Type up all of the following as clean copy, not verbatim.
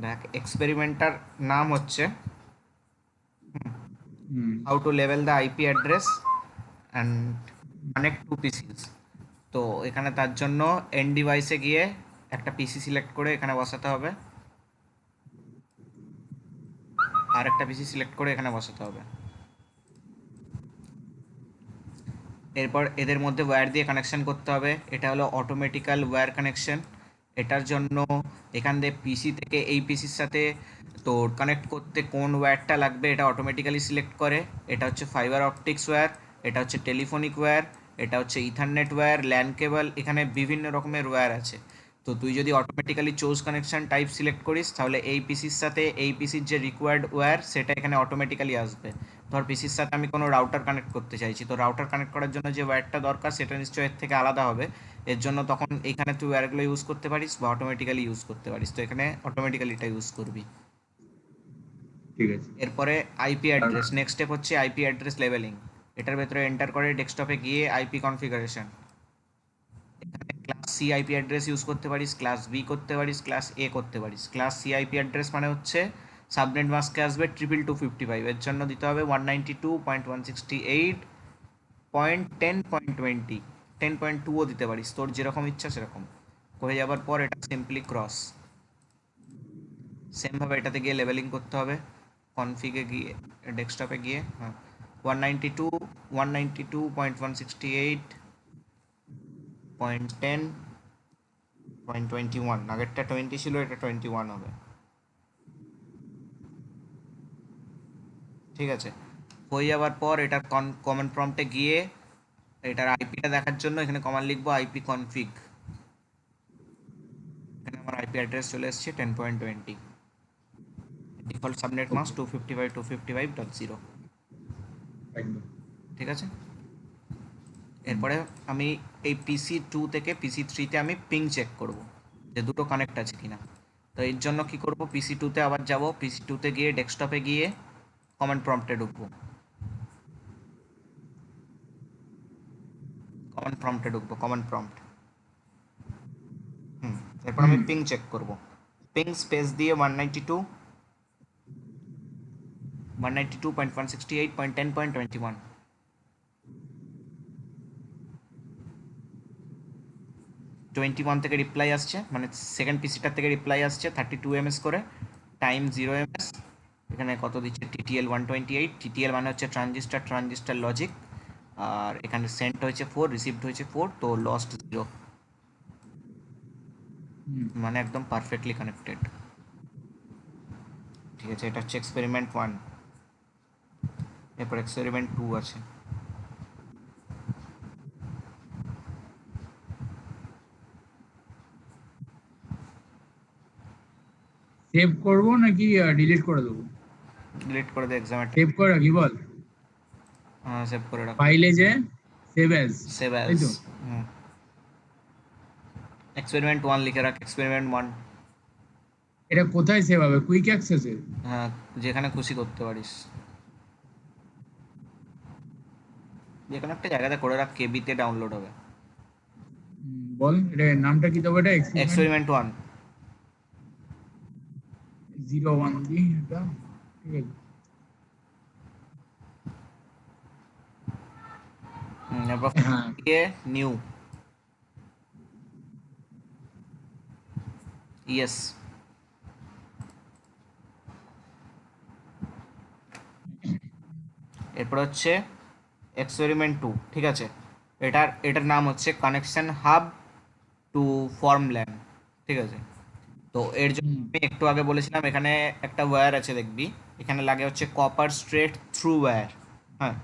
দেখ এক্সপেরিমেন্টার নাম হচ্ছে hmm how to level the IP address and connect to PCs. তো এখানে তার জন্য এন ডিভাইসে গিয়ে একটা পিসি সিলেক্ট করে এখানে বসাতে হবে, আর একটা পিসি সিলেক্ট করে এখানে বসাতে হবে। এরপর এদের মধ্যে ওয়্যার দিয়ে কানেকশন করতে হবে। এটা হলো অটোমেটিক্যাল ওয়্যার কানেকশন। এটার জন্য এখান দিয়ে পিসি থেকে এই পিসির সাথে তো কানেক্ট করতে কোন ওয়্যারটা লাগবে এটা অটোমেটিক্যালি সিলেক্ট করে। এটা হচ্ছে ফাইবার অপটিক্স ওয়্যার, এটা হচ্ছে টেলিফোনিক ওয়্যার, এটা হচ্ছে ইথারনেট ওয়্যার, ল্যান কেবল, এখানে বিভিন্ন রকমের ওয়্যার আছে। তো তুই যদি automatically choose connection type select করিস তাহলে এই পিসির সাথে এই পিসির যে রিকোয়ার্ড ওয়্যার সেটা এখানে অটোমেটিক্যালি আসবে। ধর পিসির সাথে আমি কোনো রাউটার কানেক্ট করতে চাইছি, তো রাউটার কানেক্ট করার জন্য যে ওয়্যারটা দরকার সেটা নিশ্চয়ই এর থেকে আলাদা হবে। এর জন্য তখন এখানে তুই ওয়্যারগুলো ইউজ করতে পারিস বা অটোমেটিক্যালি ইউজ করতে পারিস, তো এখানে অটোমেটিক্যালি এটা ইউজ করবি। ঠিক আছে। এরপরে আইপি আর অ্যাড্রেস, নেক্সট স্টেপ হচ্ছে আইপি অ্যাড্রেস লেভেলিং। এটার ভেতরে এন্টার করে ডেস্কটপে গিয়ে আইপি কনফিগারেশন, এখানে class C IP address use করতে পারিস, ক্লাস বি করতে পারিস, ক্লাস এ করতে পারিস। ক্লাস সি আইপি অ্যাড্রেস মানে হচ্ছে সাবনেট মাস্কে আসবে 22255, এর জন্য দিতে হবে 192.168.10.20, 10.2ও দিতে পারিস, তোর যেরকম ইচ্ছা সেরকম। হয়ে যাবার পর এটা সিম্পলি ক্রস। সেমভাবে এটাতে গিয়ে লেভেলিং করতে হবে, কনফিগে গিয়ে ডেস্কটপে গিয়ে, হ্যাঁ, 192.168.10.21, আগেরটা 20 ছিল, এটা 21 হবে। ঠিক আছে, হয়ে যাওয়ার পর এটার কমান্ড প্রম্পটে গিয়ে এটার আইপিটা দেখার জন্য এখানে কমান্ড লিখবো আইপি কনফিগ। এখানে আমার আইপি অ্যাড্রেস চলে এসেছে 10.20, ডিফল্ট সাবনেট মাস্ক ওকে, 255.255.0। একদম। ঠিক আছে, হুম। এরপরে আমি এই পিসি টু থেকে পিসি থ্রিতে আমি পিং চেক করব যে দুটো কানেক্ট আছে কিনা। তো এর জন্য কি করব, পিসি টুতে আবার যাব, পিসি টুতে গিয়ে ডেস্কটপে গিয়ে কমান্ড প্রম্পটে ঢুকবো, কমান্ড প্রম্পট। এরপর আমি হুম পিং চেক করব, পিং স্পেস দিয়ে 192.168.10.21, 21 থেকে রিপ্লাই আসছে, মানে সেকেন্ড পিসিটার থেকে রিপ্লাই আসছে 32 ms করে, টাইম 0 ms। এখানে কত দিচ্ছে, টিটিএল 128, টিটিএল মানে হচ্ছে ট্রানজিস্টার লজিক। আর এখানে সেন্ট হয়েছে 4, রিসিভড হয়েছে 4, তো লস্ট 0, হুম। মানে একদম পারফেক্টলি কানেক্টেড। ঠিক আছে, এটা হচ্ছে এক্সপেরিমেন্ট 1। এরপর এক্সপেরিমেন্ট 2 আছে। সেভ করবো নাকি ডিলিট করে দেবো? ডিলিট করে দে এক্সামের। সেভ করে রাখি বল, হ্যাঁ, সেভ করে রাখ। ফাইলে যে সেভ অ্যাজ, সেভ তাই অ্যাজ। তো? এক্সপেরিমেন্ট 1 লিখে রাখ, এক্সপেরিমেন্ট 1। এটা কোথায় সেভ হবে? কুইক অ্যাক্সেসে? হ্যাঁ, যেখানে খুশি করতে পারিস, যে কোনো একটা জায়গাতে করে রাখ, কেবিতে ডাউনলোড হবে। বল, এটা নামটা কি দেবো? এটা এক্সপেরিমেন্ট এক্সপেরিমেন্ট 1। 01 দি এটা, ঠিক আছে। এরপর হ্যাঁ, দিয়ে নিউ, ইয়েস। এরপর হচ্ছে এক্সপেরিমেন্ট 2, ঠিক আছে। এটার নাম হচ্ছে কানেকশন হাব টু ফর্মল্যান, ঠিক আছে। তো এর জন্য হুম, আমি একটু আগে বলেছিলাম এখানে একটা ওয়্যার আছে দেখবি, এখানে লাগে হচ্ছে কপার স্ট্রেট থ্রু ওয়্যার। হ্যাঁ,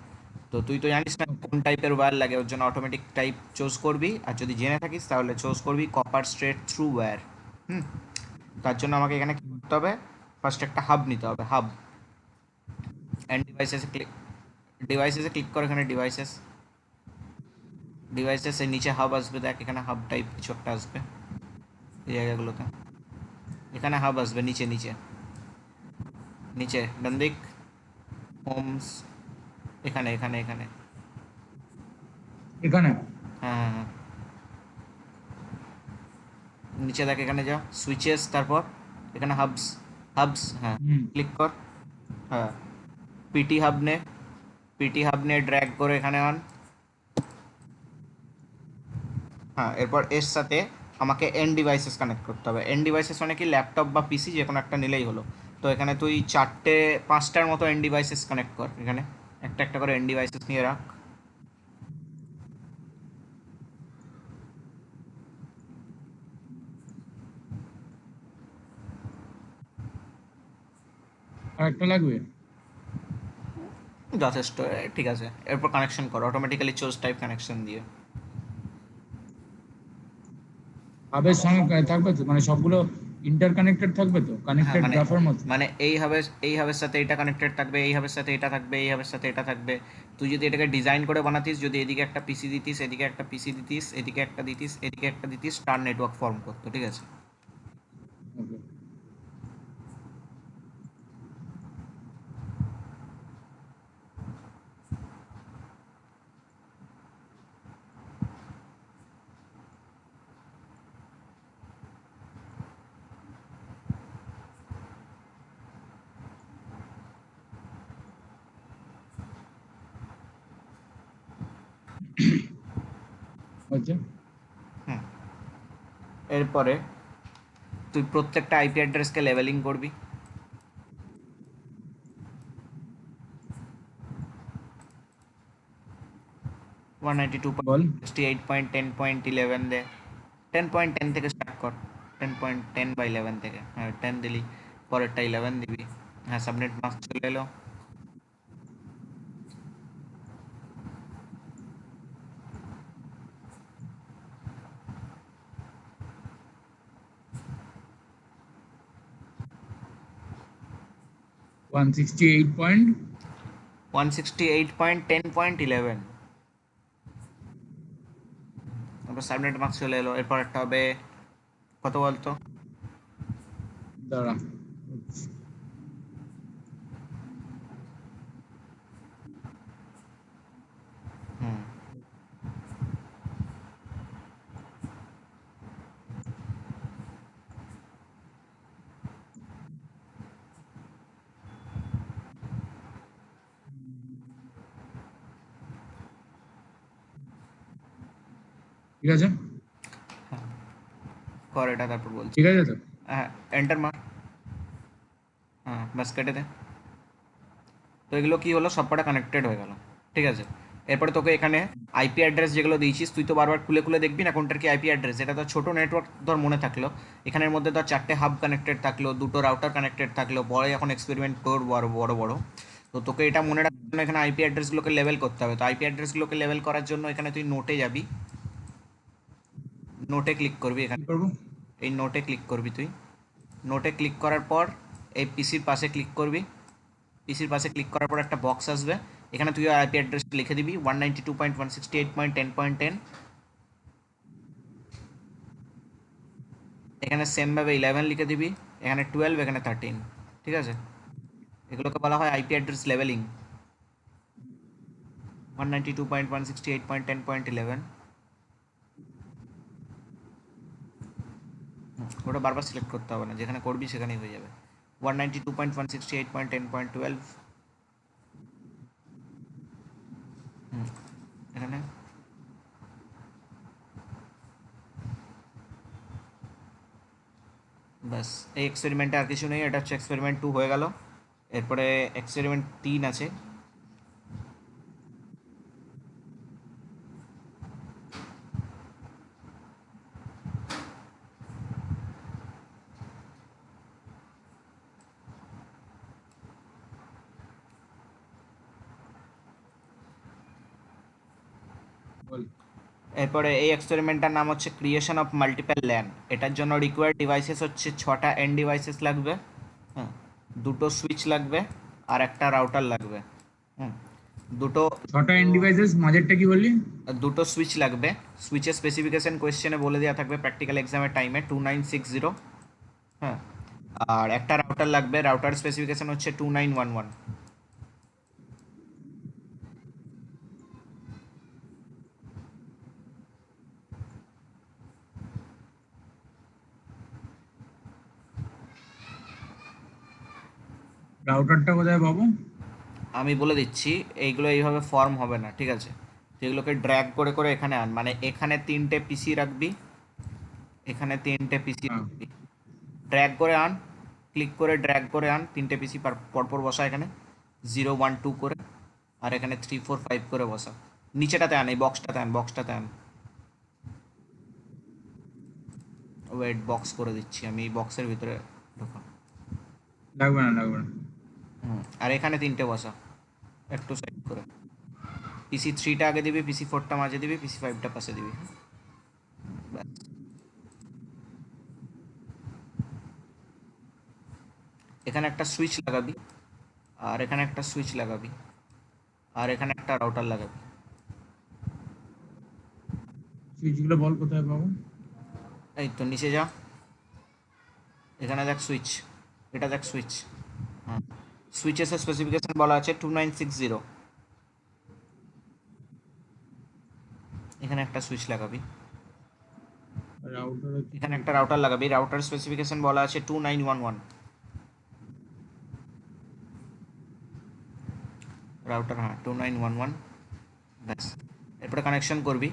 তো তুই তো জানিস না ওকে। কোন টাইপের ওয়্যার লাগে, ওর জন্য অটোমেটিক টাইপ চুজ করবি, আর যদি জেনে থাকিস তাহলে চুজ করবি কপার স্ট্রেট থ্রু ওয়্যার। হুম, তার জন্য আমাকে এখানে কি করতে হবে, ফার্স্ট একটা হাব নিতে হবে, হাব। অ্যান্ড ডিভাইসেসে ক্লিক করে এখানে ডিভাইসেসের নিচে হাব আসবে, দেখ এখানে হাব টাইপ কিছু একটা আসবে এই জায়গাগুলোতে, এখানে হাব আসবে নিচে নিচে নিচে ডান দিক, হোমস, এখানে এখানে এখানে। এখানে? হ্যাঁ হ্যাঁ হ্যাঁ, নিচে দেখ, এখানে যা সুইচেস, তারপর এখানে হাবস, হাবস, হ্যাঁ, হুম। ক্লিক কর। হ্যাঁ, পিটি হাব নে ড্র্যাগ করে এখানে আন। হ্যাঁ, এরপর এর সাথে আমাকে এন ডিভাইসেস কানেক্ট করতে হবে। এন ডিভাইসেস মানে কি, ল্যাপটপ বা পিসি যে কোনো একটা নিলেই হলো। তো এখানে তুই 5টার মতো এন ডিভাইসেস কানেক্ট কর। এখানে একটা একটা করে এন ডিভাইসেস নিয়ে রাখ। আর একটা লাগবে? যথেষ্ট, ঠিক আছে। এরপর কানেকশন কর, অটোমেটিক্যালি চোজ টাইপ কানেকশন দিয়ে। হাবের সঙ্গে থাকবে তো, মানে সবগুলো ইন্টার কানেক্টেড থাকবে তো, হ্যাঁ, কানেক্টেড মানে গ্রাফের মতো? মানে এই হাবের সাথে এটা কানেক্টেড থাকবে, এই হাবের সাথে এটা থাকবে, এই হাবের সাথে এটা থাকবে। তুই যদি এটাকে ডিজাইন করে বানাতিস, যদি এদিকে একটা পিসি দিতিস, এদিকে একটা পিসি দিতিস, এদিকে একটা দিতিস, এদিকে একটা দিতিস, স্টার নেটওয়ার্ক ফর্ম করতো, ঠিক আছে। ওকে। আচ্ছা। হুম, এরপরে তুই প্রত্যেকটা আইপি অ্যাড্রেসকে লেভেলিং করবি। 192.68.10.11 দে। 10.10 থেকে স্টার্ট কর। 10.10/11 থেকে, হ্যাঁ 10 দিলি, পরেরটা 11 দিবি। হ্যাঁ, সাবনেট মাস্ক চলে এলো। 168 পয়েন্ট 168.10.11, তারপর সাবনেট মাস্ক চলে এলো। এরপর একটা হবে কত বলতো? দাঁড়া। হুম, ঠিক আছে? কর এটা, তারপর বলছি। ঠিক আছে তো? হ্যাঁ, এন্টার মার। হ্যাঁ, বাস কেটে দে। তো এগুলো কি হলো, সবকটা কানেক্টেড হয়ে গেল, ঠিক আছে। এরপরে তোকে এখানে আইপি অ্যাড্রেস যেগুলো দিয়েছিস, তুই তো বারবার খুলে খুলে দেখবি না কোনটার কি আইপি অ্যাড্রেস। এটা তো ছোটো নেটওয়ার্ক ধর মনে থাকলো, এখানের মধ্যে ধর 4টে হাব কানেক্টেড থাকলো, 2টো রাউটার কানেক্টেড থাকলো, পরে এখন এক্সপেরিমেন্ট তোর বড় বড় বড়। তো তোকে এটা মনে রাখার জন্য এখানে আইপি অ্যাড্রেসগুলোকে লেভেল করতে হবে। তো আইপি অ্যাড্রেসগুলোকে লেভেল করার জন্য এখানে তুই নোটে যাবি, নোটে ক্লিক করবি কি এখানে। করবো? এই নোটে ক্লিক করবি তুই। নোটে ক্লিক করার পর এই পিসির পাশে ক্লিক করবি। পিসির পাশে ক্লিক করার পর একটা বক্স আসবে, এখানে তুই আইপি অ্যাড্রেসটা লিখে দিবি 192.168.10.10। এখানে সেমভাবে 11 লিখে দিবি, এখানে 12, এখানে 13, ঠিক আছে। এগুলোকে বলা হয় আইপি অ্যাড্রেস লেভেলিং। 192.168.10.11, ওটা বারবার সিলেক্ট করতে হবে না, যেখানে করবি সেখানেই হয়ে যাবে। 192.168.10.12, এখানে ব্যাস। এই এক্সপেরিমেন্টে আর কিছু নেই, এটা হচ্ছে এক্সপেরিমেন্ট 2 হয়ে গেল। এরপরে এক্সপেরিমেন্ট 3 আছে। বল। এরপরে এই এক্সপেরিমেন্টটার নাম হচ্ছে ক্রিয়েশন অফ মাল্টিপল ল্যান। এটার জন্য রিকোয়ার্ড ডিভাইসেস হচ্ছে 6টা এন ডিভাইসেস লাগবে, হ্যাঁ, 2টো সুইচ লাগবে, আর একটা রাউটার লাগবে। হুম, দুটো 6টা এন্ড ডিভাইসেস, মাঝেরটা কি বললি? দুটো সুইচ লাগবে। সুইচের স্পেসিফিকেশন কোয়েশ্চেনে বলে দেওয়া থাকবে প্র্যাকটিক্যাল এক্সামের টাইমে, 2960। হ্যাঁ, আর একটা রাউটার লাগবে, রাউটার স্পেসিফিকেশন হচ্ছে 2911। রাউটারটা কোথায় পাবো? আমি বলে দিচ্ছি, এইগুলো এইভাবে ফর্ম হবে না, ঠিক আছে? তো এগুলোকে ড্র্যাগ করে করে এখানে আন, মানে এখানে 3টে পিসি রাখবি, এখানে 3টে পিসি হ্যাঁ, রাখবি, ড্র্যাগ করে আন, ক্লিক করে ড্র্যাগ করে আন, 3টে পিসি পরপর বসা এখানে, 0 1 2 করে, আর এখানে 3 4 5 করে বসা। নিচেটাতে আন, এই বক্সটাতে আন, বক্সটাতে আন। ওয়েট, বক্স করে দিচ্ছি আমি, এই বক্সের ভিতরে ঢোকা। লাগবে না, লাগবে না। আর এখানে 3টে বসা, একটু সাইড করে। PC 3টা আগে দিবি, PC 4টা মাঝে দিবি, PC 5টা পাশে দিবি, হ্যাঁ? ব্যাস। এখানে একটা সুইচ লাগাবি, আর এখানে একটা সুইচ লাগাবি, আর এখানে একটা রাউটার লাগাবি। সুইচগুলো বল কোথায় পাবো? এই তো নিচে যা, এখানে দেখ সুইচ, এটা দেখ সুইচ। হ্যাঁ, সুইচের স্পেসিফিকেশন বলা আছে 2960। এখানে একটা সুইচ লাগাবি, রাউটার হচ্ছে এখানে একটা রাউটার লাগাবি, রাউটার স্পেসিফিকেশন বলা আছে 2911। রাউটার, হ্যাঁ 2911। ব্যাস। এরপরে কানেকশন করবি,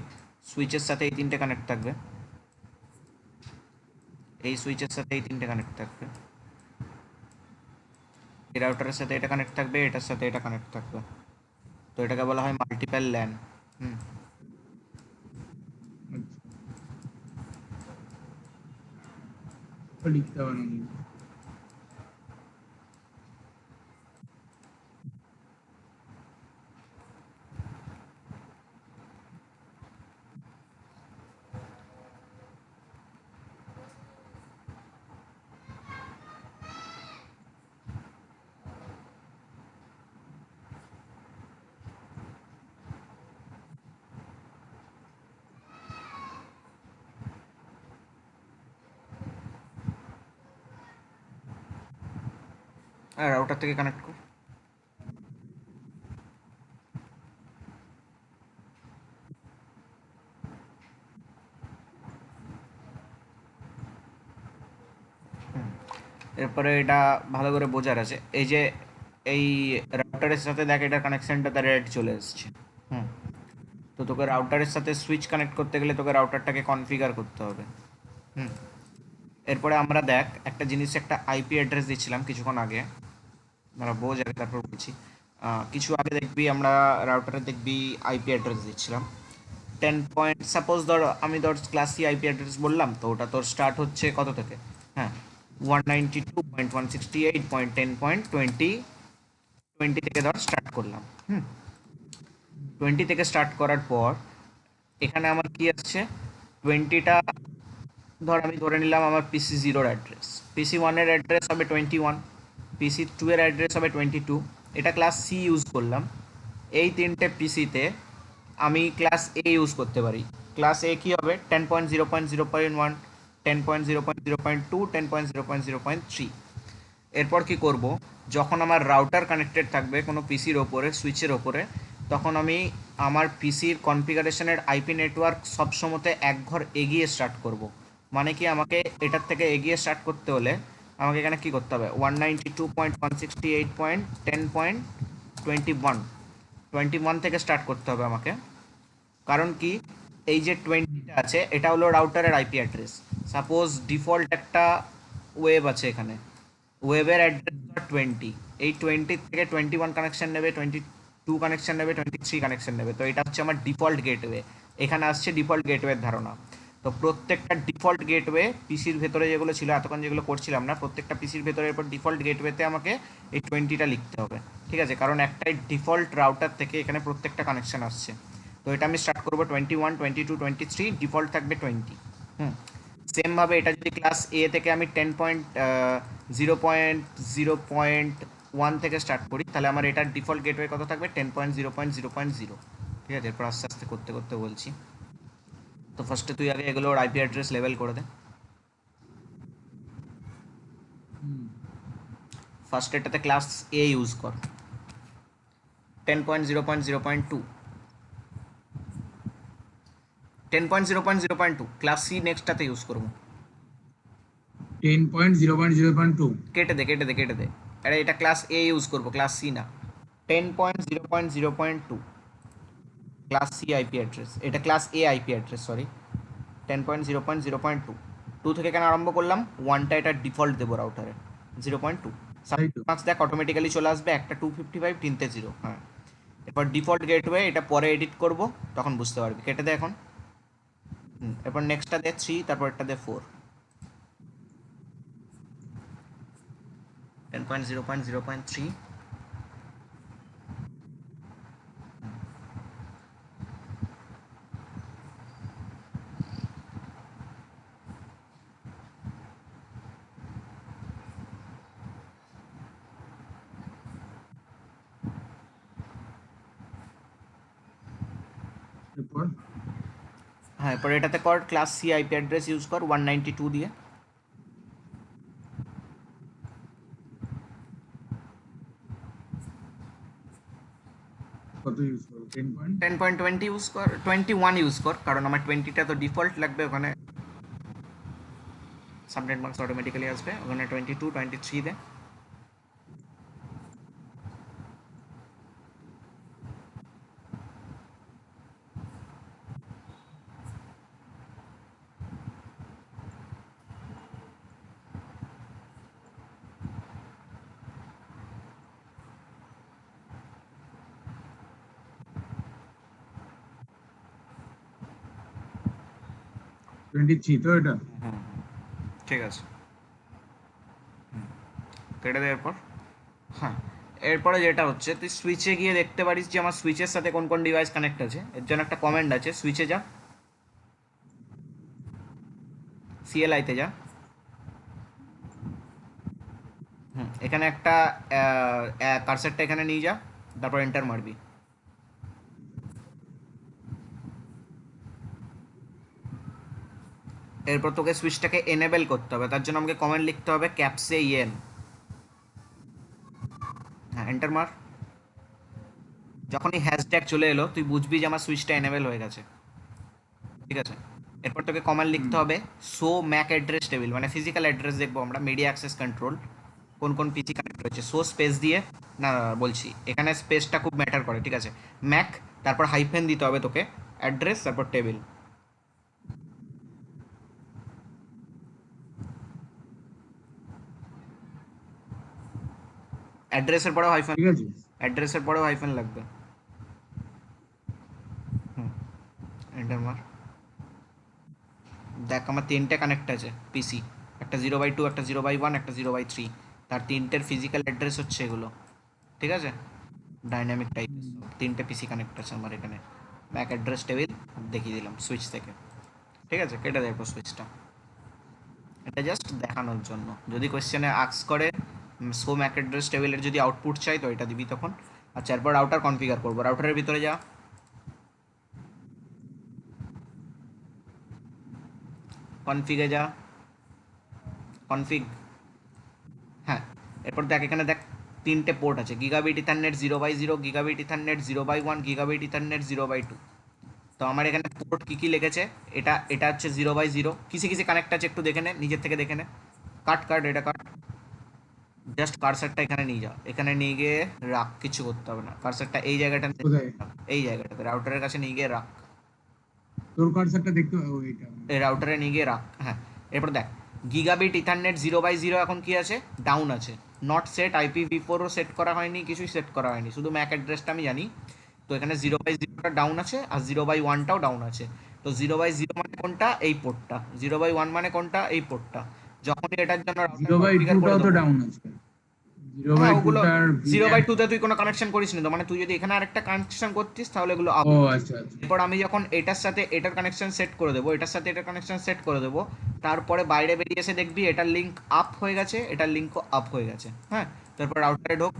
সুইচের সাথে এই 3টে কানেক্ট থাকবে, এই সুইচের সাথে এই 3টে কানেক্ট থাকবে, এই রাউটারের সাথে এটা কানেক্ট থাকবে, এটার সাথে এটা কানেক্ট থাকবে। তো এটাকে বলা হয় মাল্টিপল ল্যান। হুম। আচ্ছা, লিখতে হবে না কিন্তু। আর রাউটার থেকে কানেক্ট কর। এরপরে এটা ভালো করে বোঝার আছে, এই যে এই রাউটারের সাথে দেখ এটা কানেকশনটাতে রেড চলে এসেছে। হুম। তো তোকে রাউটারের সাথে সুইচ কানেক্ট করতে গেলে তোকে রাউটারটাকে কনফিগার করতে হবে। হুম। এরপরে আমরা দেখ একটা জিনিস, একটা আইপি অ্যাড্রেস দিচ্ছিলাম কিছুক্ষণ আগে, আমরা বোঝ আগে তারপর বলছি। কিছু আগে দেখবি আমরা রাউটারে দেখবি আইপি অ্যাড্রেস দিচ্ছিলাম 10 সাপোজ ধর আমি ধর ক্লাস সি আইপি অ্যাড্রেস বললাম, তো ওটা তোর স্টার্ট হচ্ছে কত থেকে? হ্যাঁ, 192.168.10.20 থেকে ধর স্টার্ট করলাম। হুম। 20 থেকে স্টার্ট করার পর এখানে আমার কি আসছে, 20টা ধর আমি ধরে নিলাম আমার PC 0-এর অ্যাড্রেস, PC 1-এর অ্যাড্রেস হবে 21, PC 2-এর অ্যাড্রেস হবে 22। এটা ক্লাস সি ইউজ করলাম। এই 3টে পিসিতে আমি ক্লাস এ ইউজ করতে পারি। ক্লাস এ কী হবে? 10.0.0.1, 10.0.0.2, 10.0.0.3। এরপর কি করব, যখন আমার রাউটার কানেক্টেড থাকবে কোনো পিসির ওপরে, সুইচের ওপরে, তখন আমি আমার পিসির কনফিগারেশনের আইপি নেটওয়ার্ক সবসময়তে এক ঘর এগিয়ে স্টার্ট করব। মানে কি, আমাকে এটার থেকে এগিয়ে স্টার্ট করতে হলে আমাকে এখানে কি করতে হবে, 192.168.10.21 থেকে স্টার্ট করতে হবে আমাকে। কারণ কি, এই যে 20টা আছে এটা হলো রাউটারের আইপি অ্যাড্রেস। সাপোজ ডিফল্ট একটা ওয়েব আছে এখানে, ওয়েবের অ্যাড্রেস 20, এই 20 থেকে 21 কানেকশন নেবে, 22 কানেকশন নেবে, 23 কানেকশন নেবে। তো এটা হচ্ছে আমার ডিফল্ট গেটওয়ে। এখানে আসছে ডিফল্ট গেটওয়ের ধারণা। তো প্রত্যেকটা ডিফল্ট গেটওয়ে পিসির ভেতরে যেগুলো ছিল এতক্ষণ যেগুলো করছিলাম না, প্রত্যেকটা পিসির ভেতরে এরপর ডিফল্ট গেটওয়েতে আমাকে এই 20টা লিখতে হবে, ঠিক আছে? কারণ একটাই ডিফল্ট রাউটার থেকে এখানে প্রত্যেকটা কানেকশন আসছে। তো এটা আমি স্টার্ট করবো 21, 22, 23, ডিফল্ট থাকবে 20। হুম। সেমভাবে এটা যদি ক্লাস এ থেকে আমি 10.0.0.1 থেকে স্টার্ট করি, তাহলে আমার এটার ডিফল্ট গেটওয়ে কত থাকবে? 10.0.0.0। ঠিক আছে, এরপর আস্তে আস্তে করতে করতে বলছি। তো ফার্স্টে তুই আগে এগুলোর আইপি অ্যাড্রেস লেভেল করে দে। ফার্স্ট এটাতে ক্লাস এ ইউজ কর, 10.0.0.2, 10.0.0.2 ক্লাস সি নেক্সটটাতে ইউজ করবো। 10.0.0.2। কেটে দে, কেটে দে, কেটে দে। আরে এটা ক্লাস এ ইউজ করবো, ক্লাস সি না। 10.0.0.2 ক্লাস সি আইপি অ্যাড্রেস, এটা ক্লাস এ আইপি অ্যাড্রেস, সরি। 10.0.0.2 টু থেকে কেন আরম্ভ করলাম, ওয়ানটা এটা ডিফল্ট দেবো রাউটারে, 0.2 তাই তো। মার্কস দেখ অটোমেটিক্যালি চলে আসবে, একটা 255 তিনটে 0, হ্যাঁ। এরপর ডিফল্ট গেটওয়ে, এটা পরে এডিট করব, তখন বুঝতে পারবি, কেটে দে এখন। এরপর নেক্সটটা দে 3, তারপর একটা দে 4। 10.0.0.3 এরপর হ্যাঁ, এরপর এটাতে কর class C IP address use কর 192 দিয়ে। কত ইউজ করবো? 10 পয়েন্ট 10.20 ইউজ কর, 21 ইউজ কর, কারণ আমার 20টা তো ডিফল্ট লাগবে ওখানে, সাবনেট মার্কস অটোমেটিক্যালি আসবে ওখানে। 22 23 দে। টোয়েন্টি তো এটা। হুম, ঠিক আছে, কেটে দে এরপর। হ্যাঁ, এরপরে যেটা হচ্ছে, তুই সুইচে গিয়ে দেখতে পারিস যে আমার সুইচের সাথে কোন কোন ডিভাইস কানেক্ট আছে। এর জন্য একটা কমেন্ট আছে, সুইচে যা, সিএলআইতে যা। এখানে একটা কারসারটা এখানে নিয়ে যা, তারপর এন্টার মারবি। এরপর তোকে সুইচটাকে এনেবেল করতে হবে, তার জন্য আমাকে কমেন্ট লিখতে হবে ক্যাপসে ইএন। হ্যাঁ, এন্টার মার। যখনই হ্যাশট্যাগ চলে এলো তুই বুঝবি যে আমার সুইচটা এনেবেল হয়ে গেছে, ঠিক আছে। এরপর তোকে কমান্ড লিখতে হবে শো ম্যাক অ্যাড্রেস টেবিল, মানে ফিজিক্যাল অ্যাড্রেস দেখবো আমরা, মিডিয়া অ্যাক্সেস কন্ট্রোল কোন কোন পিসি কানেক্ট রয়েছে, শো স্পেস দিয়ে। না বলছি, এখানে স্পেসটা খুব ম্যাটার করে, ঠিক আছে। ম্যাক, তারপর হাইফেন দিতে হবে তোকে, অ্যাড্রেস, তারপর টেবিল। অ্যাড্রেসের পরেও হাইফেন, ঠিক আছে। অ্যাড্রেসের পরেও হাইফেন লাগবে। এন্টার মার। দেখ আমার তিনটে কানেক্ট আছে পিসি, একটা 0/2, একটা 0/1, একটা 0/3। তার তিনটের ফিজিক্যাল অ্যাড্রেস হচ্ছে এগুলো, ঠিক আছে। ডাইনামিক টাইপের তিনটে পিসি কানেক্ট আছে আমার এখানে। ম্যাক অ্যাড্রেস টেবিল দেখিয়ে দিলাম সুইচ থেকে, ঠিক আছে। কেটে দেবো সুইচটা, এটা জাস্ট দেখানোর জন্য। যদি কোয়েশ্চেনে আক্স করে শো ম্যাক অ্যাড্রেস টেবিলের যদি আউটপুট চাই তো এটা দিবি তখন। আচ্ছা, এরপর রাউটার কনফিগার করবো, রাউটারের ভিতরে যা, কনফিগে যা, কনফিগ। হ্যাঁ, এরপর দেখ এখানে দেখ তিনটে পোর্ট আছে, gigabit ethernet 0/0, gigabit ethernet 0/1, gigabit ethernet 0/2। তো আমার এখানে পোর্ট কী কী লিখেছে, এটা এটা হচ্ছে 0/0, কিসে কিসে কানেক্ট আছে একটু দেখে নে, নিজের থেকে দেখে নে। কাট কাট, এটা কাট, জাস্ট কারসারটা এখানে নিয়ে যা, এখানে নিয়ে গিয়ে রাখ, কিছু করতে হবে না। কারসারটা এই জায়গাটা, কোথায়? এই জায়গাটাতে রাউটারের কাছে নিয়ে গিয়ে রাখ, তোর কার্সারটা দেখতে ও এটা। এই রাউটারে নিয়ে গিয়ে রাখ। হ্যাঁ, এরপর দেখ গিগাবিট ইথারনেট 0/0 এখন কি আছে, ডাউন আছে। নট সেট, IPv4ও সেট করা হয়নি, কিছুই সেট করা হয়নি, শুধু ম্যাক অ্যাড্রেসটা আমি জানি। তো এখানে 0/0টা ডাউন আছে, আর 0/1টাও ডাউন আছে। তো 0/0 মানে কোনটা, এই পোর্টটা। 0/1 মানে কোনটা, এই পোর্টটা। যখনই এটার জন্য রাউটার জিরো বাই কনফিগার করে টুটাও তো দেবো, ডাউন আছে। জিরো হ্যাঁ বাই ওগুলো টুটার 0/2তে তুই কোনো কানেকশন করিস নি তো, মানে তুই যদি এখানে আরেকটা কানেকশন করতিস তাহলে এগুলো আপ। ও আচ্ছা আচ্ছা। এরপর আমি যখন এটার সাথে এটার কানেকশন সেট করে দেবো, এটার সাথে এটার কানেকশন সেট করে দেবো, তারপরে বাইরে বেরিয়ে এসে দেখবি এটার লিঙ্ক আপ হয়ে গেছে, এটার লিঙ্কও আপ হয়ে গেছে, হ্যাঁ। তারপর রাউটারে ঢোক।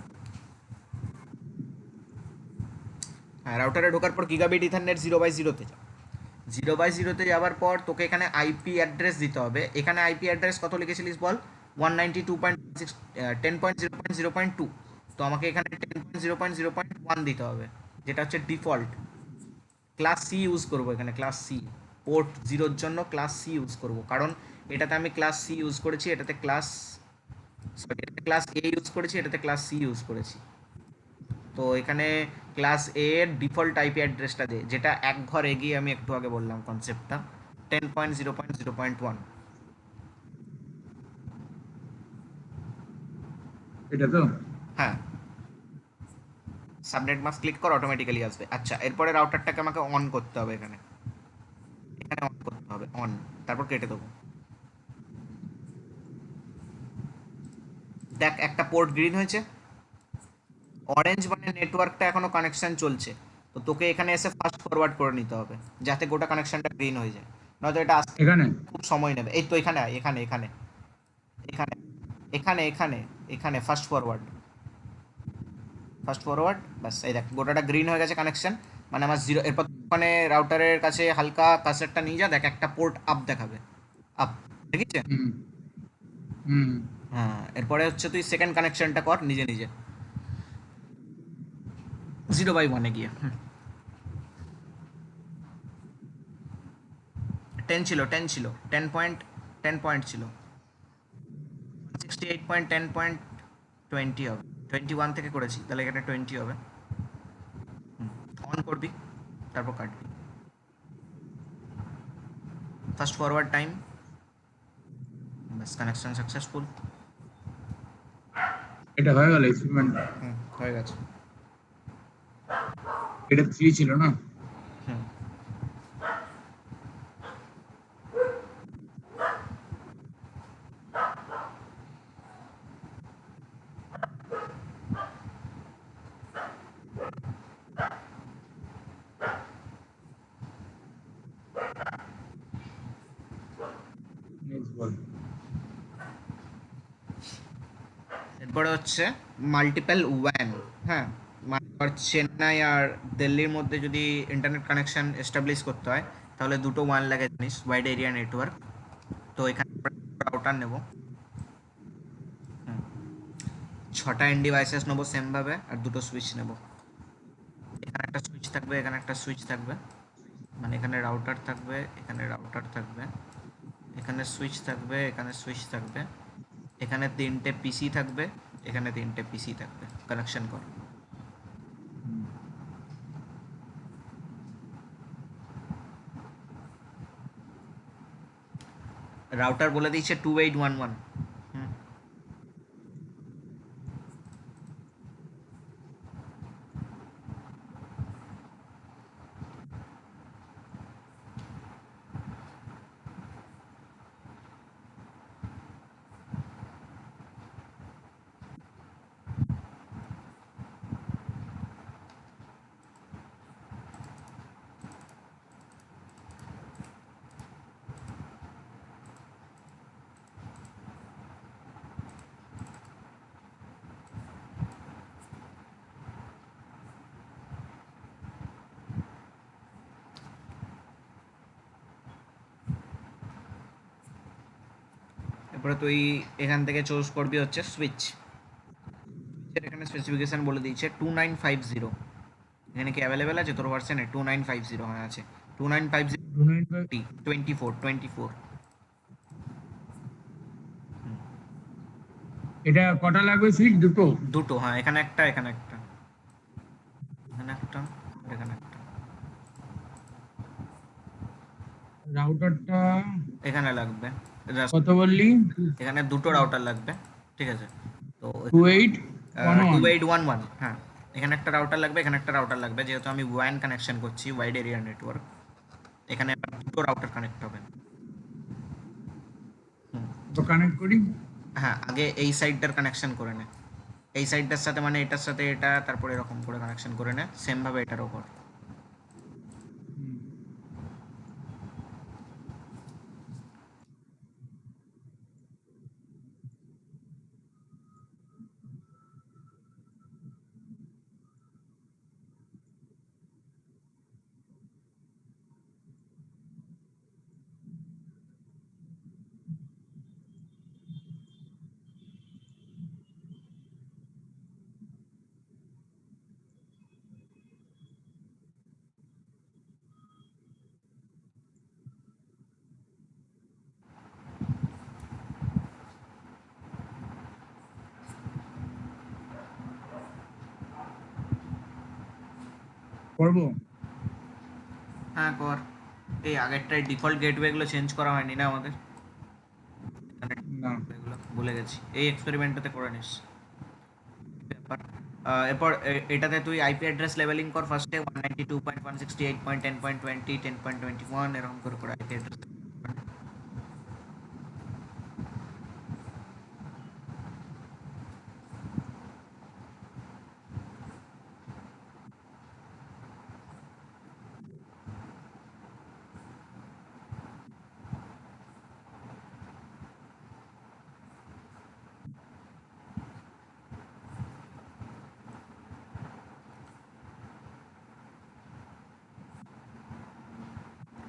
হ্যাঁ, রাউটারে ঢোকার পর গিগাবিট ইথারনেট 0/0তে যা। 0/0তে যাওয়ার পর তোকে এখানে আইপি অ্যাড্রেস দিতে হবে। এখানে আইপি অ্যাড্রেস কত লিখেছিলিস বল, 192.6, 10.0.0.2। তো আমাকে এখানে 10.0.0.1 দিতে হবে, যেটা হচ্ছে ডিফল্ট। ক্লাস সি ইউজ করবো এখানে, ক্লাস সি। পোর্ট 0-র জন্য ক্লাস সি ইউজ করব, কারণ এটাতে আমি ক্লাস সি ইউজ করেছি, এটাতে ক্লাস সরি, এটাতে ক্লাস এ ইউজ করেছি, এটাতে ক্লাস সি ইউজ করেছি। তো এখানে ক্লাস এ এর ডিফল্ট আইপি অ্যাড্রেসটা দে, যেটা এক ঘর এগিয়ে আমি একটু আগে বললাম কনসেপ্টটা, 10.0.0.1। এটা তো হ্যাঁ, সাবনেট মাস্ক ক্লিক কর, অটোমেটিক্যালি আসবে। আচ্ছা, এরপরে রাউটারটাকে আমাকে অন করতে হবে, এখানে এখানে অন করতে হবে, অন, তারপর কেটে দেবো। দেখ একটা পোর্ট গ্রিন হয়েছে, অরেঞ্জ মানে নেটওয়ার্কটা এখনো কানেকশন চলছে। তো তোকে এখানে এসে ফাস্ট ফরওয়ার্ড করে নিতে হবে, যাতে গোটা কানেকশনটা গ্রিন হয়ে যায়, নয়তো এটা আসতে এখানে খুব সময় নেবে। এই তো এখানে আয়, এখানে এখানে এখানে এখানে এখানে এখানে ফাস্ট ফরওয়ার্ড, ফাস্ট ফরওয়ার্ড, ব্যাস এই দেখ গোটাটা গ্রিন হয়ে গেছে কানেকশন, মানে আমার জিরো। এরপর মানে রাউটারের কাছে হালকা কার্সারটা নিয়ে যা, দেখ একটা পোর্ট আপ দেখাবে, আপ, দেখিছে? হুম হুম হ্যাঁ, এরপরে হচ্ছে তুই সেকেন্ড কানেকশনটা কর নিজে নিজে, 0/1 গিয়ে। 10 ছিল, 10 ছিল, 10 পয়েন্ট ছিল, 68.10.20 হবে, 21 থেকে করেছি, তাহলে এখানে 20 হবে। অন করবি, তারপর কাটবি, ফাস্ট ফরওয়ার্ড টাইম, ব্যাস কানেকশন সাকসেসফুল। এটা হয়ে গেল এক্সপেরিমেন্ট। হুম, হয়ে গেছে। এটা 3 ছিল না? হুম, নেক্সট বল। এরপরে হচ্ছে মাল্টিপল ওয়্যান। হ্যাঁ, মানে ধর চেন্নাই আর দিল্লির মধ্যে যদি ইন্টারনেট কানেকশন এস্টাবলিশ করতে হয়, তাহলে দুটো ওয়ান লাগে জিনিস, ওয়াইড এরিয়া নেটওয়ার্ক। তো এখানে রাউটার নেব, 6টা এন্ড ডিভাইসেস নেবো সেমভাবে, আর দুটো সুইচ নেব। এখানে একটা সুইচ থাকবে, এখানে একটা সুইচ থাকবে, মানে এখানে রাউটার থাকবে, এখানে রাউটার থাকবে, এখানে সুইচ থাকবে, এখানে সুইচ থাকবে, এখানে 3টে পিসি থাকবে, এখানে 3টে পিসি থাকবে। কানেকশন কর। রাউটার বলে দিয়েছে 2811। হুম, এরপরে তুই এখান থেকে চুজ করবি হচ্ছে সুইচ। সুইচের এখানে স্পেসিফিকেশন বলে দিয়েছে 2950। এখানে কি অ্যাভেলেবেল আছে তোর ভার্সনে? 2950, হ্যাঁ আছে। 2950, 295। 24 24। এটা কটা লাগবে সুইচ? দুটো? দুটো, হ্যাঁ, এখানে একটা, এখানে একটা, এখানে একটা, আর এখানে একটা। রাউটারটা এখানে লাগবে, কত বললি? এখানে দুটো রাউটার লাগবে, ঠিক আছে? তো 2811। 2811, হ্যাঁ। এখানে একটা রাউটার লাগবে, এখানে একটা রাউটার লাগবে, যেহেতু আমি ওয়ান কানেকশন করছি, ওয়াইড এরিয়া নেটওয়ার্ক। এখানে আবার দুটো রাউটার কানেক্ট হবে। হুম, তো কানেক্ট করি। হ্যাঁ, আগে এই সাইডটার কানেকশন করে নে, এই সাইডটার সাথে, মানে এটার সাথে এটা, তারপরে এরকম করে কানেকশন করে নে, সেম ভাবে এটারও কর। করবো। হ্যাঁ কর। এই আগেরটায় ডিফল্ট গেটওয়েগুলো চেঞ্জ করা হয়নি না আমাদের, না, এগুলো ভুলে গেছি, এই এক্সপেরিমেন্টটাতে করে নিস ব্যাপার। এরপর এটাতে তুই আইপি অ্যাড্রেস লেভেলিং কর ফার্স্টে 192.168.10.20 10.21 এরকম করে করে আইপি অ্যাড্রেস।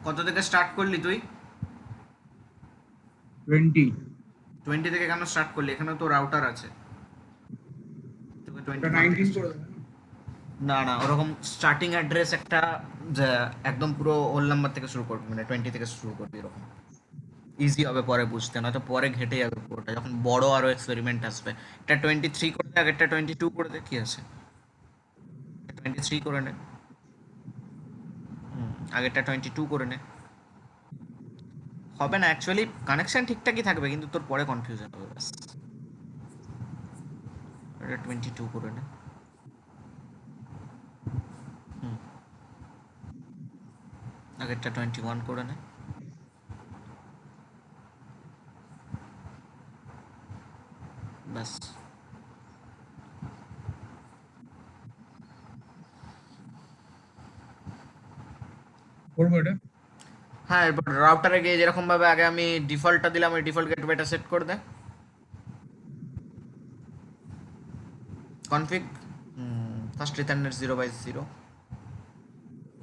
কত থেকে স্টার্ট করলি তুই? 20। 20 থেকে কেন স্টার্ট করলি? এখানে তো রাউটার আছে, তোকে ওটা 21 থেকে 19 করে start- দেবে না? না না, ওরকম স্টার্টিং অ্যাড্রেস একটা যে একদম পুরো হোল নাম্বার থেকে শুরু করবি, মানে 20 থেকে শুরু করবি, এরকম ইজি হবে পরে বুঝতে, না তো পরে ঘেটে যাবে পুরোটা যখন বড় আরো এক্সপেরিমেন্ট আসবে। এটা 23 করে দে, আগেরটা 22 করে দে, কি আছে, 23 করে নে। আগেরটা 22 করে নে। হবে না অ্যাকচুয়ালি, কানেকশন ঠিকঠাকই থাকবে কিন্তু তোর পরে কনফিউশন হবে ব্যাস। এটা 22 করে নে। হুম, আগেরটা 21 করে নে। ব্যাস। করবো এটা। হ্যাঁ, এরপর রাউটারে গিয়ে যেরকম ভাবে আগে আমি ডিফল্টটা দিলাম, ওই ডিফল্ট গেটওয়েটা সেট করে দে। Config first ethernet 0/0,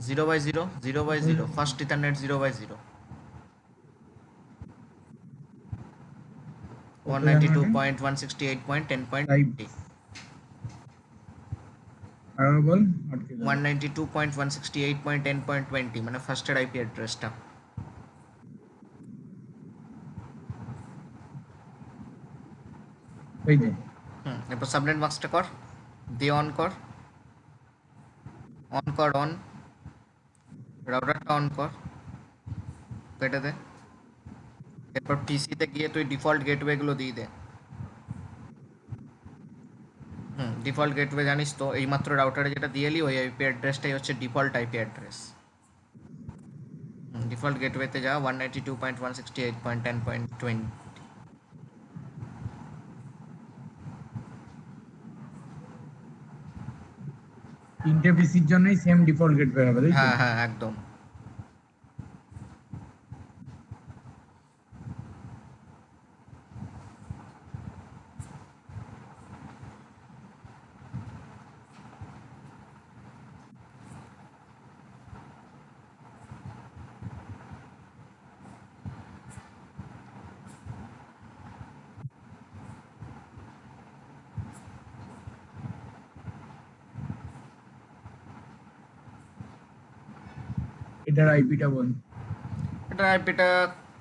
0/0, 0/0, first ethernet 0/0, কত জানো এটা? টাইপ 192.168.10.20, আর বল, আটকে গেল। 192.168.10.20 মানে ফার্স্টের আইপি অ্যাড্রেসটা। এই যে এরপর সাবনেট মাস্কটা কর, দিয়ে অন কর, অন কর, অন, রাউটারটা অন কর, কেটে দে। এরপর পিসিতে গিয়ে তুই ডিফল্ট গেটওয়েগুলো দিয়ে দে। ডিফল্ট গেটওয়ে জানিস তো, এইমাত্র রাউটারে যেটা দিয়ে এলি ওই আইপি অ্যাড্রেসটাই হচ্ছে ডিফল্ট আইপি অ্যাড্রেস। ডিফল্ট গেটওয়েতে যা 192.168.10.20। তিনটে পিসির জন্যই সেম ডিফল্ট গেটওয়ে হবে, তাই তো? হ্যাঁ হ্যাঁ একদম। এটার আইপিটা বল। এটা আইপিটা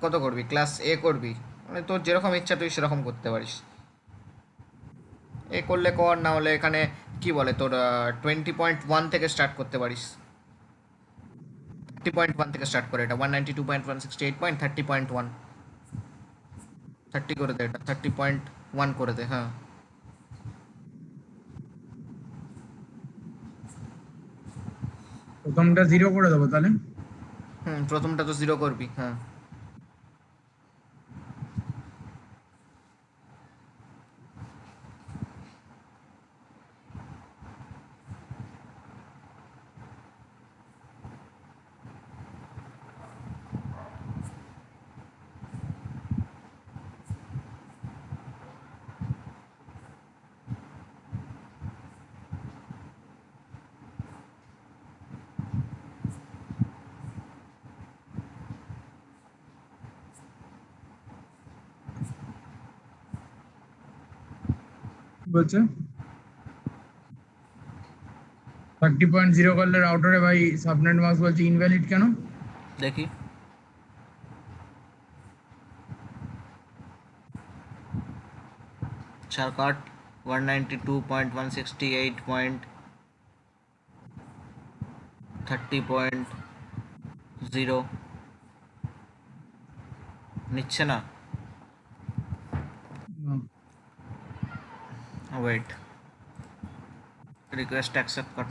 কত করবি? ক্লাস এ করবি, মানে তোর যেরকম ইচ্ছা তুই সেরকম করতে পারিস। এ করলে কর, না হলে এখানে কি বলে তোর 20.1 থেকে স্টার্ট করতে পারিস। 30.1 থেকে স্টার্ট করে, এটা 192.168.30.1, 30 করে দে, এটা 30.1 করে দে, হ্যাঁ। প্রথমটা 0 করে দেবো তাহলে। প্রথমটা তো 0 করবি, হ্যাঁ। কি বলছে? 30.0 করলে রাউটারে ভাই সাবনেট মাস্ক বলছে ইনভ্যালিড কেন? দেখি, চারকাট 192.168. 30.0 নিচ্ছে না। ওয়েট, রিকোয়েস্ট অ্যাকসেপ্ট কর।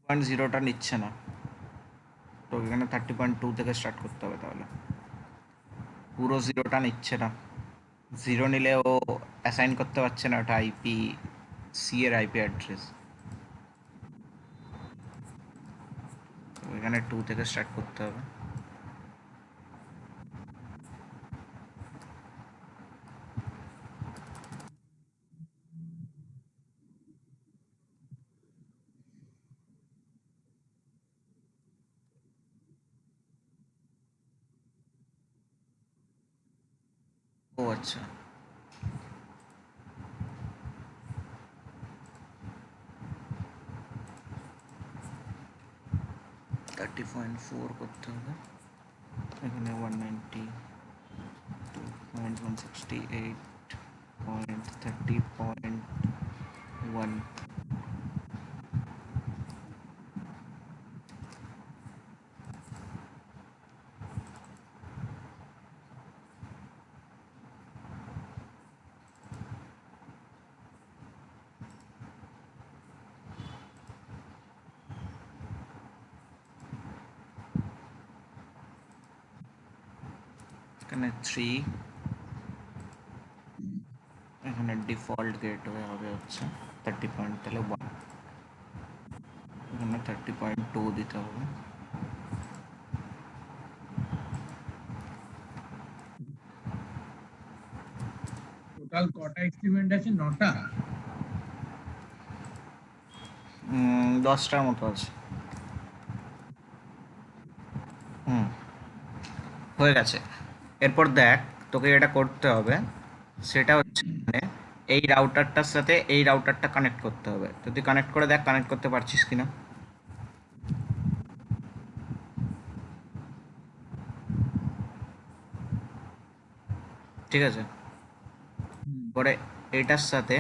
পয়েন্ট জিরোটা নিচ্ছে না, তো এখানে 30.2 থেকে স্টার্ট করতে হবে। তাহলে পুরো জিরোটা নিচ্ছে না। জিরো নিলে ও অ্যাসাইন করতে পারছে না, ওটা আইপি সি এর আইপি অ্যাড্রেস। এখানে 2 থেকে স্টার্ট করতে হবে। ও আচ্ছা, থার্টি পয়েন্ট ফোর করতে হবে। এখানে 192.168.30.1। এখানে 3, এখানে ডিফল্ট গেটওয়ে হবে হচ্ছে 30 পয়েন্ট, তাহলে 1, এখানে 30.2 দিতে হবে। টোটাল কটা এক্সপেরিমেন্ট আছে? 9টা। 10টার মতো আছে। হয়ে গেছে। এরপর দেখ, তোকে এটা করতে হবে, সেটা হচ্ছে মানে এই রাউটারটার সাথে এই রাউটারটা কানেক্ট করতে হবে। তো তুই কানেক্ট করে দেখ কানেক্ট করতে পারছিস কিনা। ঠিক আছে, পরে এটার সাথে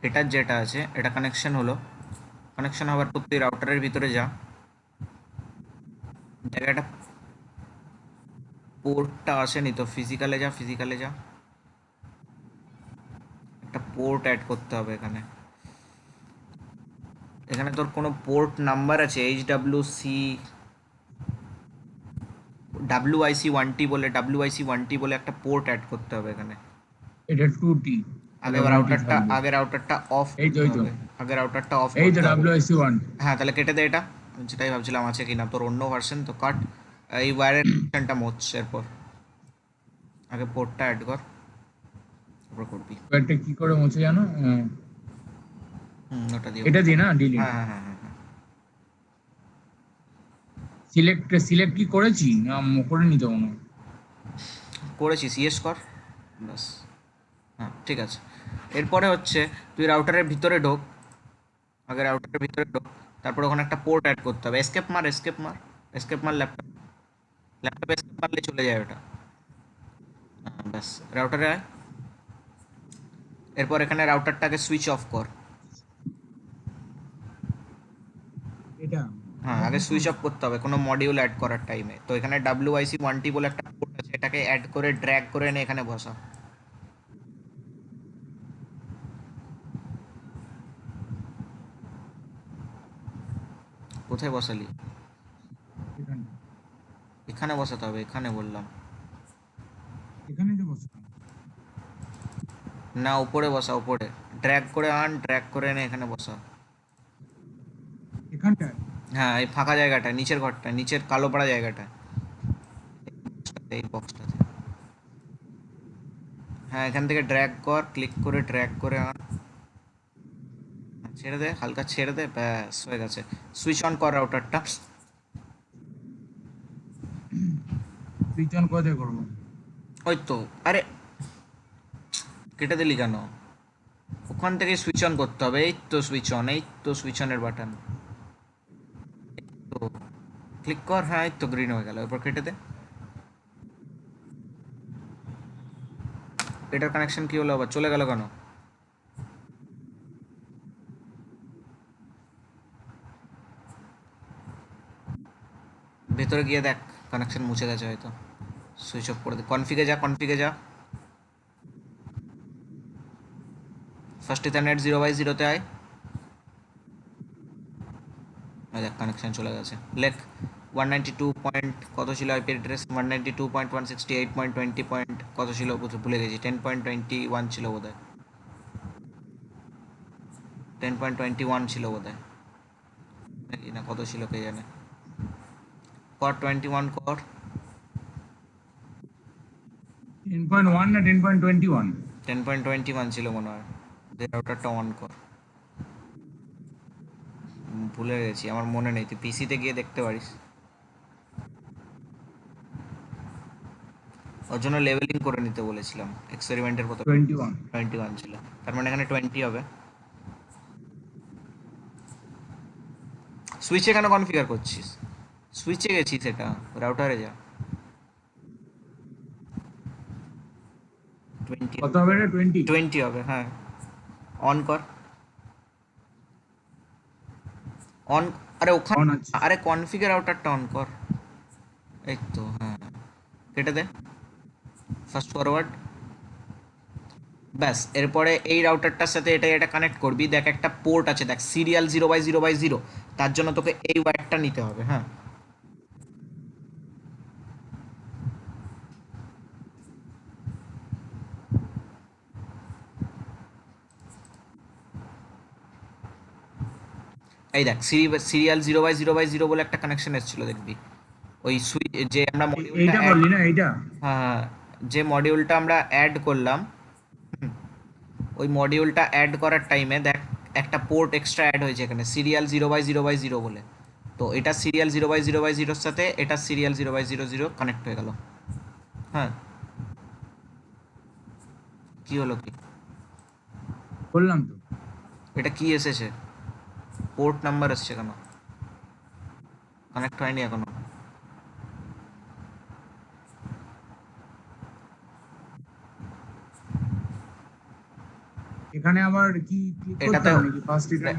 এটার যেটা আছে এটা কানেকশন হলো। কানেকশন হওয়ার পর তুই রাউটারের ভিতরে যা, জায়গাটা পোর্টটা আসেনি তো ফিজিক্যালে যা, ফিজিক্যালে যা, একটা পোর্ট অ্যাড করতে হবে এখানে। এখানে তোর কোনো পোর্ট নাম্বার আছে? HWC WIC1T বলে একটা পোর্ট অ্যাড করতে হবে এখানে। এটা 2T, তাহলে 1T থাকবে। আগে রাউটারটা অফ এই তো করতে এই তো হবে। আগে রাউটারটা অফ এই তো করতে হবে। WIC1। হ্যাঁ, তাহলে কেটে দে এটা। যেটাই ভাবছিলাম আছে কিনা, তোর অন্য ভার্সন তো কাট। এই ওয়্যারের কানেকশনটা মোচ, এরপর আগে পোর্টটা অ্যাড কর, তারপর করবি। এটা কি করে মুছে জানো? ওটা দিয়ে এটা করবি। দিয়ে না, ডিলিট। হ্যাঁ হ্যাঁ হ্যাঁ হ্যাঁ হ্যাঁ। সিলেক্ট সিলেক্ট কি করেছি না করে নিতে মনে হয়। করেছিস, ইয়েস কর, ব্যাস। হ্যাঁ ঠিক আছে। এরপরে হচ্ছে তুই রাউটারের ভিতরে ঢোক। আগে রাউটারের ভিতরে ঢোক, তারপর ওখানে একটা পোর্ট অ্যাড করতে হবে। এস্কেপ মার, এস্কেপ মার, এস্কেপ মার। ল্যাপটপে এস্কেপ মারলে চলে যায় ওটা। হ্যাঁ ব্যাস, রাউটারে আয়। এরপর এখানে রাউটারটাকে সুইচ অফ কর। এটা হ্যাঁ, আগে সুইচ অফ করতে হবে কোনো মডিউল অ্যাড করার টাইমে। তো এখানে WIC1T বলে একটা পোর্ট আছে, এটাকে অ্যাড করে ড্র্যাগ করে এনে এখানে বসা। কোথায় বসালি? এখানটা, এখানে বসাতে হবে, এখানে বললাম। এখানে তো বসলাম। না, উপরে বসা, উপরে ড্র্যাগ করে আন, ড্র্যাগ করে এনে এখানে বসা। এখানটায়? হ্যাঁ, এই ফাঁকা জায়গাটা, নিচের ঘরটা, নিচের কালো পাড়া জায়গাটা, এই বক্সটাতে। হ্যাঁ, এখান থেকে ড্র্যাগ কর, ক্লিক করে ড্র্যাগ করে আন। হ্যাঁ, ছেড়ে দে, হালকা ছেড়ে দে, ব্যাস হয়ে গেছে। সুইচ অন কর রাউটারটা। সুইচ অন কোথায় করবো? ওই তো, আরে কেটে দিলি কেন? ওখান থেকে সুইচ অন করতে হবে। এই তো সুইচ অন, এই তো সুইচ অনের বাটন। তো ক্লিক কর, হ্যাঁ এই তো গ্রিন হয়ে গেল, এরপর কেটে দে। এটার কানেকশন কি হলো আবার, চলে গেল কেন? ভেতরে গিয়ে দেখ, কানেকশন মুছে গেছে হয়তো। সুইচ অফ করে দে, কনফিগে যা, কনফিগে যা। ফার্স্ট ইথারনেট 0/0-তে আয়। দেখ কানেকশন চলে গেছে। লেখ 192 পয়েন্ট কত ছিল আইপি অ্যাড্রেস, 192.168.20 পয়েন্ট কত ছিল ভুলে গেছি, 10.21 ছিল বোধ হয়, 10.21 ছিল বোধ হয়, নাকি না কত ছিল কে জানে। কর 21 কর। 10.1 না 10.21? 10.21 ছিল মনে হয়। রাউটারটা অন কর। ভুলে গেছি, আমার মনে নেই, তুই পিসিতে গিয়ে দেখতে পারিস। ওর জন্য লেভেলিং করে নিতে বলেছিলাম, এক্সপেরিমেন্টের কত 21? 21 ছিল, তার মানে এখানে 20 হবে। সুইচে কেন কনফিগার করছিস? সুইচে গেছিস, এটা রাউটারে যা। 20 কত হবে এটা? 20? 20 হবে, হ্যাঁ। অন কর, অন। আরে ওখানে, অন আছে। আরে কনফিগার রাউটারটা অন কর। এই তো, হ্যাঁ। কেটে দে, ফাস্ট ফরওয়ার্ড। ব্যাস, এরপরে এই রাউটারটার সাথে এটা কানেক্ট করবি। দেখ একটা পোর্ট আছে, দেখ সিরিয়াল 0/0/0, তার জন্য তোকে এই ওয়্যারটা নিতে হবে, হ্যাঁ। এই দেখ সিরিয়াল 0/0/0 বলে একটা কানেকশন এসেছিল, দেখবি ওই সুইচ যে আমরা মডিউলটা এইটা অ্যাড, বললি না এইটা? হ্যাঁ, যে মডিউলটা আমরা অ্যাড করলাম, হুম, ওই মডিউলটা অ্যাড করার টাইমে দেখ একটা পোর্ট এক্সট্রা অ্যাড হয়েছে এখানে, সিরিয়াল 0/0/0 বলে। তো এটা সিরিয়াল 0/0/0-র সাথে এটা সিরিয়াল 0/0/0 কানেক্ট হয়ে গেল, হ্যাঁ। কি হলো কি? বললাম তো। এটা কি এসেছে? পোর্ট নাম্বার এসছে কেন? কানেক্ট হয়নি এখনো। এখানে আবার কি ক্লিক করতে এটাতেও হবে নাকি ফার্স্ট রিটার্ন?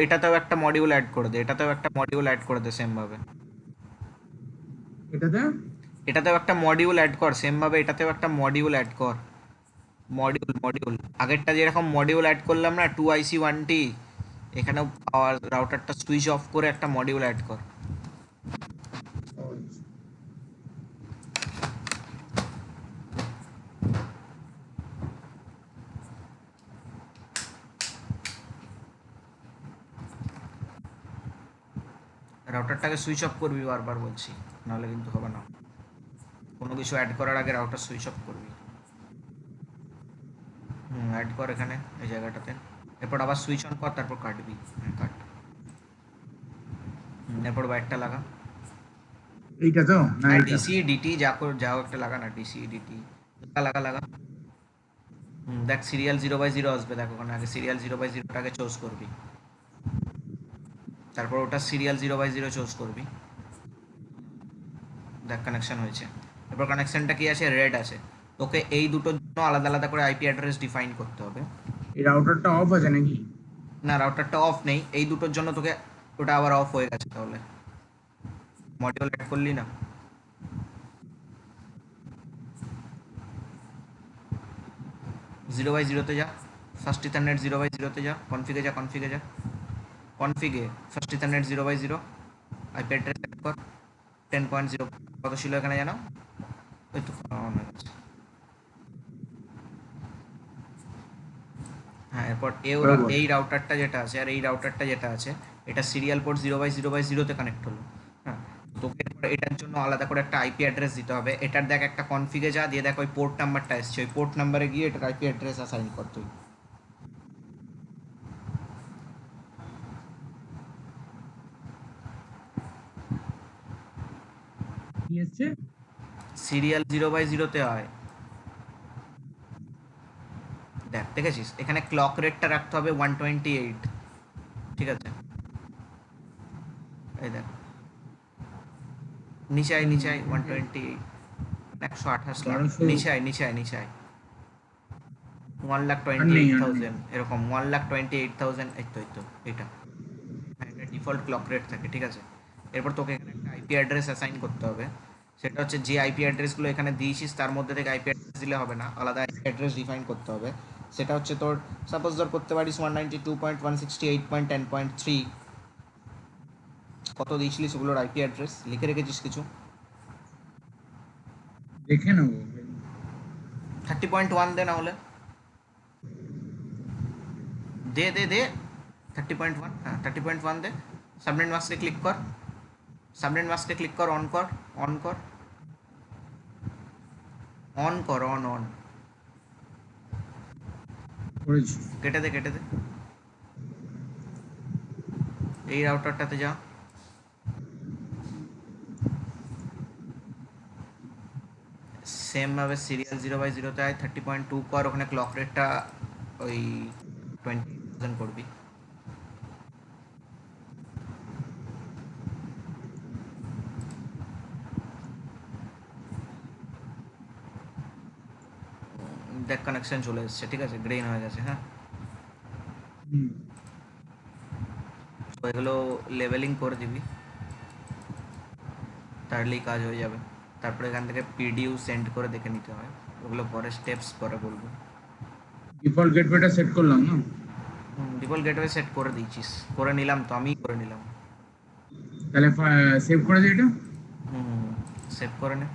এটাতেও একটা মডিউল অ্যাড করে দে, এটাতেও একটা মডিউল অ্যাড করে দে সেম ভাবে। এটাতে? এটাতেও একটা মডিউল অ্যাড কর সেম ভাবে, এটাতেও একটা মডিউল অ্যাড কর। মডিউল আগেরটা যেরকম মডিউল অ্যাড করলাম না, 2IC1T, এখানেও পাওয়ার রাউটারটা সুইচ অফ করে একটা মডিউল অ্যাড কর। রাউটারটাকে সুইচ অফ করবি বারবার বলছি, নাহলে কিন্তু হবে না। কোনো কিছু অ্যাড করার আগে রাউটার সুইচ অফ করবি। অ্যাড কর এখানে এই জায়গাটাতে, এরপর আবার সুইচ অন কর, তারপর কাটবি। কাট। এরপর ওয়্যারটা লাগা। এইটা তো না হ্যাঁ, এইটা? ডিসি ডিটি যাও একটা লাগা না, ডিসি ডিটি লাগা লাগা। দেখ সিরিয়াল 0/0 আসবে, দেখ ওখানে আগে সিরিয়াল 0/0টাকে চুজ করবি, তারপর ওটা সিরিয়াল 0/0 চুজ করবি। দেখ কানেকশন হয়েছে। এরপর কানেকশনটা কি আছে, রেড আছে। তোকে এই দুটোর জন্য আলাদা আলাদা করে আইপি অ্যাড্রেস ডিফাইন করতে হবে। এই রাউটারটা অফ আছে নাকি? না, রাউটারটা অফ নেই, এই দুটোর জন্য তোকে ওটা আবার অফ হয়ে গেছে, তাহলে মডিউল অ্যাড করলি না। 0/0-তে যা, ফার্স্ট ইথারনেট 0/0-তে যা, কনফিগে যা, কনফিগে first ethernet 0/0, IP address add কর। 10.0 কত ছিল এখানে জানো? ওই তো অন হয়ে গেছে। হ্যাঁ, এরপর বরাবর। এই রাউটারটা যেটা আছে আর এই রাউটারটা যেটা আছে, এটা সিরিয়াল পোর্ট 0/0/0 কানেক্ট হলো। হ্যাঁ, তোকে এরপর এটার জন্য আলাদা করে একটা আইপি অ্যাড্রেস দিতে হবে। এটার দেখ একটা কনফিগে যা, দিয়ে দেখ ওই পোর্ট নাম্বারটা এসছে, ওই পোর্ট নাম্বারে গিয়ে এটার আইপি অ্যাড্রেস অ্যাসাইন কর তুই। কি এসছে? সিরিয়াল 0/0 হয়। দেখ, দেখেছিস এখানে ক্লক রেটটা রাখতে হবে 128। ঠিক আছে, এই দেখ নিচে আয়, নিচে আয়, 128, 128 লাখ। 1200। নিচে আয়, নিচে আয়, নিচে আয়। ওয়ান লাখ আর টোয়েন্টি নেই, এইট আর নেই। থাউজেন্ড এরকম, 1,28,000। এই তো, এই তো, এটা এটা ডিফল্ট ক্লক রেট থাকে। ঠিক আছে, এরপর তোকে এখানে একটা আইপি অ্যাড্রেস অ্যাসাইন করতে হবে। সেটা হচ্ছে যে আইপি অ্যাড্রেসগুলো এখানে দিয়েছিস তার মধ্যে থেকে আইপি অ্যাড্রেস দিলে হবে না, আলাদা আইপি অ্যাড্রেস ডিফাইন করতে হবে। সেটা হচ্ছে তোর, সাপোজ ধর করতে পারিস 192.168.10.3। কত দিয়েছিলিস ওগুলোর আইপি অ্যাড্রেস লিখে রেখেছিস কিছু? দেখে নেবো। 30.1 দে, না হলে দে দে দে 30.1, হ্যাঁ 30.1 দে। সাবনেট মাস্কে ক্লিক কর, সাবনেট মাস্কে ক্লিক কর, অন কর, অন কর, অন কর, অন অন। করেছি। কেটে দে, কেটে দে। এই রাউটারটাতে যা, সেম ভাবে সিরিয়াল 0/0 আয়, 30.2 কর, ওখানে ক্লক রেটটা ওই 20,000 করবি। দেখ কানেকশন চলে এসছে, ঠিক আছে, গ্রেন হয়ে গেছে। হ্যাঁ, হুম। তো এগুলো লেভেলিং করে দিবি, তাহলেই কাজ হয়ে যাবে। তারপরে এখান থেকে পিডিইউ সেন্ড করে দেখে নিতে হয়, ওগুলো পরে স্টেপস পরে বলবো। ডিফল্ট গেটওয়েটা সেট করলাম না? ডিফল্ট গেটওয়ে সেট করে দিয়েছিস? করে নিলাম তো, আমিই করে নিলাম। তাহলে সেভ করে দিই এটা। হুম, সেভ করে নে।